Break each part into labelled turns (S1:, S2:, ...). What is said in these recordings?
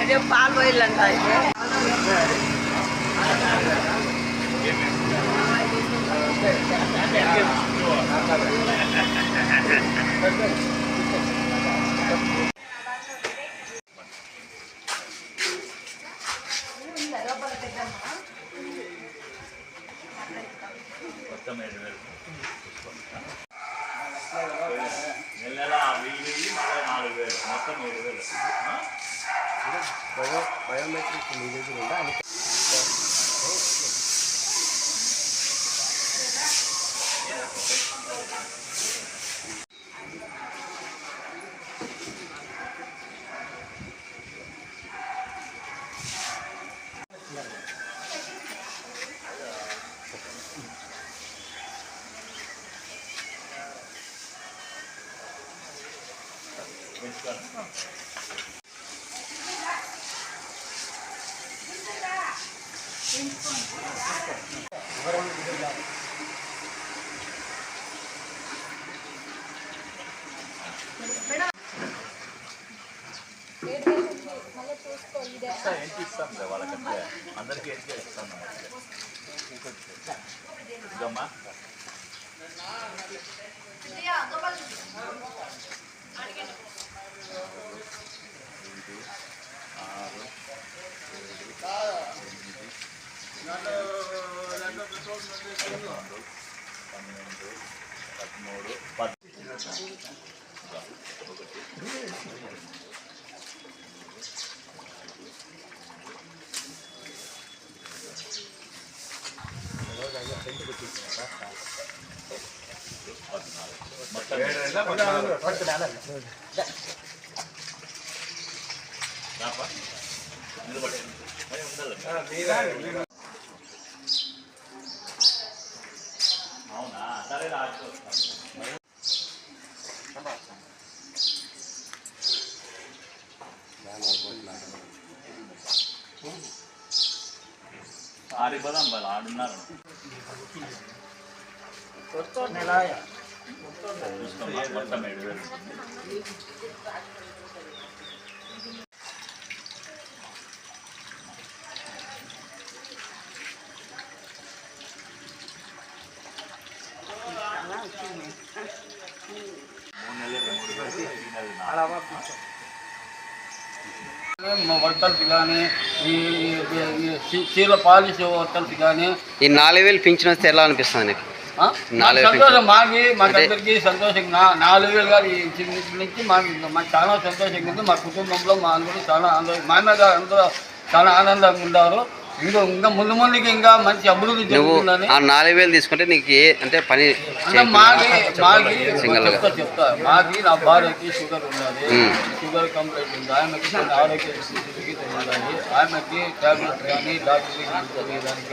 S1: అదే పాలు పోయిల్లంట
S2: మొత్తం 7,000 నెల 1000 మళ్ళీ 4,000 మొత్తం 7,000
S3: బయోమెట్రిక్ మీ దగ్గర ఉందా అని
S2: ఇస్తాం వాళ్ళకంటే అందరికీ ఎంత ఇస్తాం ఇదమ్మా అవునా సరే ఆడిపోదాం వాళ్ళు ఆడున్నారు మొత్తం 7,000
S3: వర్కర్స్ కానీ ఈ చీల పాలిష్ వర్కర్స్ కానీ
S4: ఈ 4,000 పింఛన్ వస్తే ఎలా అనిపిస్తుంది నీకు?
S3: సంతోషం మాకందరికీ సంతోషంగా 4,000 కానీ నుంచి మాకు చాలా సంతోషంగా ఉంది. మా కుటుంబంలో మా అందరూ చాలా మా మీద అందరూ చాలా ఆనందంగా ఉన్నారు. ఇంకా ముందు ముందుకి ఇంకా మంచి అభివృద్ధి జరుగుతుందని.
S4: 4,000 తీసుకుంటే నీకు అంటే పని
S3: చెప్తా మాకి నా భార్యకి షుగర్ ఉన్నది, షుగర్ కంప్లైంట్ ఉంది, ఆమెకి ఆరోగ్య స్థితికి ఉండాలి, ఆమెకి ట్యాబ్లెట్ కానీ డాక్టర్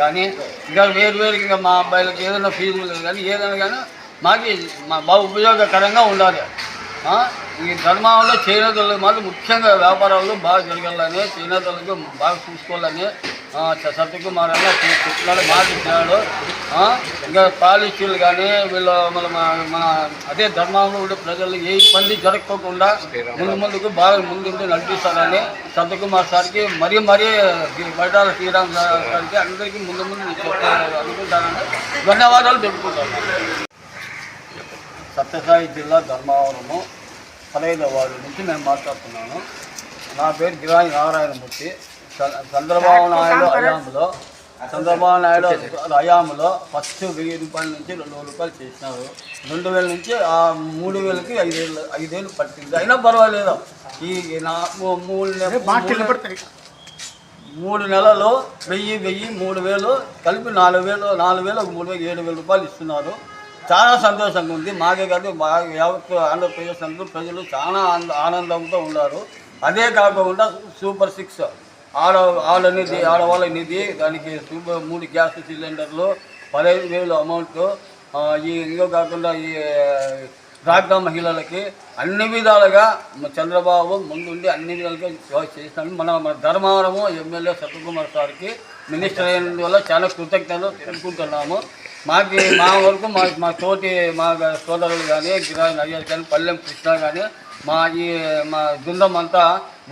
S3: కానీ ఇంకా వేరు ఇంకా మా అబ్బాయిలకి ఏదైనా ఫీజులు కానీ ఏదైనా కానీ మాకు బాగా ఉపయోగకరంగా ఉండాలి. ఈ ధర్మంలో చేనేతలకు మాత్రం ముఖ్యంగా వ్యాపారాల్లో బాగా జరగాలని, చేనేతలకు బాగా చూసుకోవాలని సత్యకుమార్ అన్న చెప్తున్నాడు, మాట ఇచ్చినాడు. ఇంకా పాలిస్టులు కానీ వీళ్ళు మన అదే ధర్మంలో ఉండే ప్రజలు ఏ ఇబ్బంది జరగకోకుండా ముందుకు బాగా ముందుండి నడిపిస్తారని సత్యకుమార్ సార్కి మరీ బయటాల శ్రీరామ్ సార్కి అందరికీ ముందు అనుకుంటానని ధన్యవాదాలు తెలుపుకుంటాను. సత్యసాయి జిల్లా ధర్మవరము 15వ వార్డు నుంచి నేను మాట్లాడుతున్నాను. నా పేరు గిరాయి నారాయణమూర్తి. చంద్రబాబు నాయుడు హయాంలో ఫస్ట్ 1,000 రూపాయల నుంచి 2,000 రూపాయలు చేసినారు. 2,000 నుంచి 3,000కి 5,000 పట్టింది. అయినా పర్వాలేదు. ఈ 3 నెలలు 1,000 3,000 కలిపి 4,000 ఒక 3,000 7,000 రూపాయలు ఇస్తున్నారు. చాలా సంతోషంగా ఉంది. మాకే కాదు యావత్ ఆంధ్రప్రదేశ్ అందరూ ప్రజలు చాలా ఆనందంతో ఉన్నారు. అదే కాకుండా సూపర్ 6 ఆడవాళ్ళ నిధి, దానికి 3 గ్యాస్ సిలిండర్లు, 15,000 అమౌంట్, ఈ ఇంకో కాకుండా ఈ డ్వాక్రా మహిళలకి అన్ని విధాలుగా చంద్రబాబు ముందుండి అన్ని విధాలుగా చేసినాడు. మన ధర్మవరము ఎమ్మెల్యే సత్యకుమార్ సార్కి మినిస్టర్ అయినందువల్ల చాలా కృతజ్ఞతలు తెలుపుకుంటున్నాము. మా వరకు మా తోటి మా సోదరులు కానీ గిరాజ్ నగర్ కానీ పల్లెం కృష్ణ కానీ మా బృందం అంతా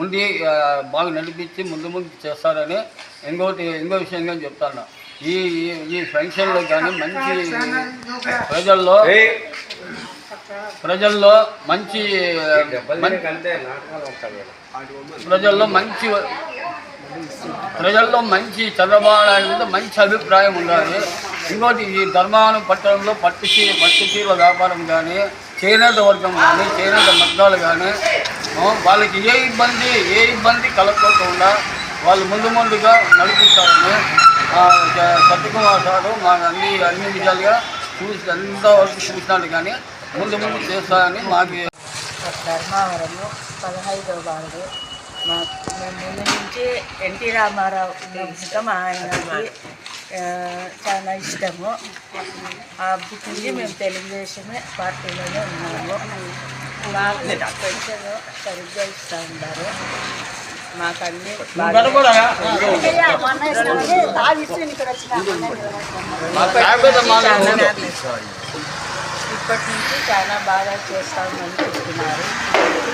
S3: ఉండి బాగా నడిపించి ముందు చేస్తారని ఇంకో విషయంగా చెప్తాను. ఈ ఫంక్షన్లో కానీ మంచి ప్రజల్లో మంచి చంద్రబాబు నాయుడు మీద మంచి అభిప్రాయం ఉండాలి. ఇంకోటి ఈ ధర్మానం పట్టణంలో పట్టు చీరల వ్యాపారం కానీ చేనేత వర్గం కానీ చేనేత మగ్గాలు కానీ వాళ్ళకి ఏ ఇబ్బంది కలగకుండా వాళ్ళు ముందుగా నడిపిస్తారని సత్యకుమార్ సారు మాకు అన్ని విధాలుగా అంతవరకు చూసినాడు కానీ ముందు చేస్తారని మాకు.
S5: ధర్మవరము 15వ వార్డు. మేము ముందు నుంచి ఎన్టీ రామారావు ఇష్టం, ఆయనకి చాలా ఇష్టము. అప్పటి నుంచి మేము తెలుగుదేశమే పార్టీలోనే ఉన్నాము. మాకు పెన్షన్ సరిగ్గా ఇస్తూ ఉన్నారు. మాకు అన్ని ఇప్పటి నుంచి చాలా బాగా చేస్తామని చెప్తున్నారు.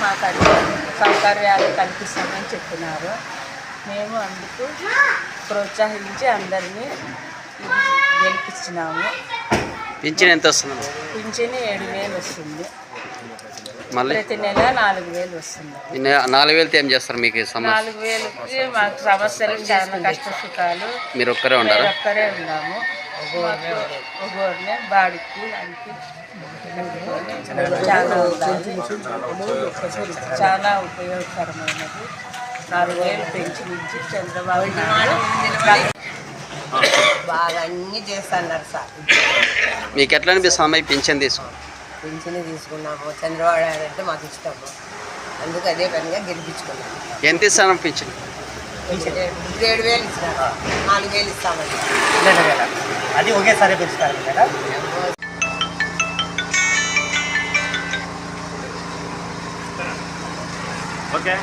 S5: మాకు అన్ని సౌకర్యాలు కల్పిస్తామని చెప్పినారు. మేము అందుకు ప్రోత్సహించి అందరినీ గెలిపించినాము.
S4: పింఛన్ ఎంత వస్తుంది?
S5: పింఛన్ 7,000 వస్తుంది.
S4: మళ్ళీ
S5: ప్రతి నెల 4,000 వస్తుంది.
S4: 4,000తో ఏం చేస్తారు మీకు?
S5: 4,000కి మాకు సమస్యలు చాలా కష్ట సుఖాలు.
S4: మీరు ఒక్కరే ఉన్నాము. ఒక్కొక్కరినే బాడికి దానికి చాలా ఉపయోగకరమైనది. 4,000 పెంచి చంద్రబాబు నాయుడు
S1: బాగా అన్నీ చేస్తున్నారు సార్.
S4: మీకు ఎట్లా అనిపిస్తుంది పింఛన్
S1: పింఛను తీసుకున్నాము. చంద్రబాబు నాయుడు అంటే మాకు ఇష్టము, అందుకు అదే పనిగా గెలిపించుకున్నాము.
S4: ఎంత ఇస్తాను పింఛన్?
S1: 7,000 ఇచ్చినారు, 4,000 ఇస్తామండి.
S6: అది ఒకేసారి పెంచుతారు కదా?
S2: ఓకే.